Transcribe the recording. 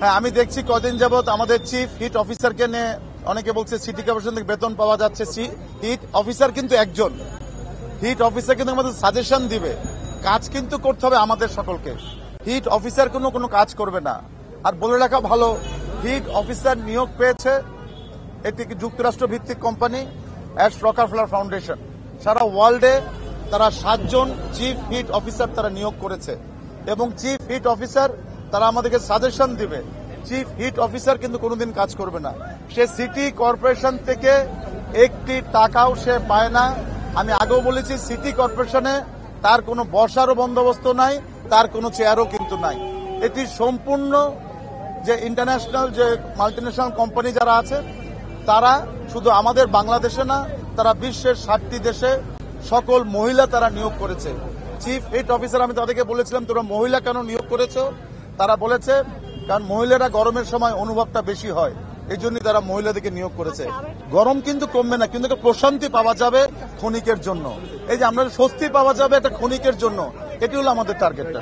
হ্যাঁ, আমি দেখছি কদিন যাবত আমাদের চিফ হিট অফিসারকে নিয়ে অনেকে বলছে সিটি কর্পোরেশন থেকে বেতন পাওয়া যাচ্ছে। হিট অফিসার কিন্তু একজন, হিট অফিসার কিন্তু আমাদের সাজেশন দিবে, কাজ কিন্তু করতে হবে আমাদের সকলকে। হিট অফিসার কোনো কাজ করবে না। আর বলে রাখা ভালো, হিট অফিসার নিয়োগ পেয়েছে এটি যুক্তরাষ্ট্র ভিত্তিক কোম্পানি অ্যাশ রকারফেলার ফাউন্ডেশন। সারা ওয়ার্ল্ডে তারা 7 জন চিফ হিট অফিসার তারা নিয়োগ করেছে এবং চিফ হিট অফিসার তারা আমাদেরকে সাজেশন দিবে। চিফ হিট অফিসার কিন্তু কোনোদিন কাজ করবে না। সে সিটি কর্পোরেশন থেকে একটি টাকাও সে পায় না। আমি আগেও বলেছি, সিটি কর্পোরেশনে তার কোনো বসারও বন্দোবস্ত নাই, তার কোনো চেয়ারও কিন্তু নাই। এটি সম্পূর্ণ যে ইন্টারন্যাশনাল যে মাল্টিন্যাশনাল কোম্পানি যারা আছে তারা শুধু আমাদের বাংলাদেশে না, তারা বিশ্বের 60টি দেশে সকল মহিলা তারা নিয়োগ করেছে। চিফ হিট অফিসার আমি তাদেরকে বলেছিলাম, তোমরা মহিলা কেন নিয়োগ করেছো? তারা বলেছে কারণ মহিলারা গরমের সময় অনুভবটা বেশি হয়, এই জন্যই তারা মহিলাদেরকে নিয়োগ করেছে। গরম কিন্তু কমবে না, কিন্তু একটা প্রশান্তি পাওয়া যাবে ক্ষণিকের জন্য। এই যে আমরা স্বস্তি পাওয়া যাবে একটা ক্ষণিকের জন্য, এটি হলো আমাদের টার্গেটটা।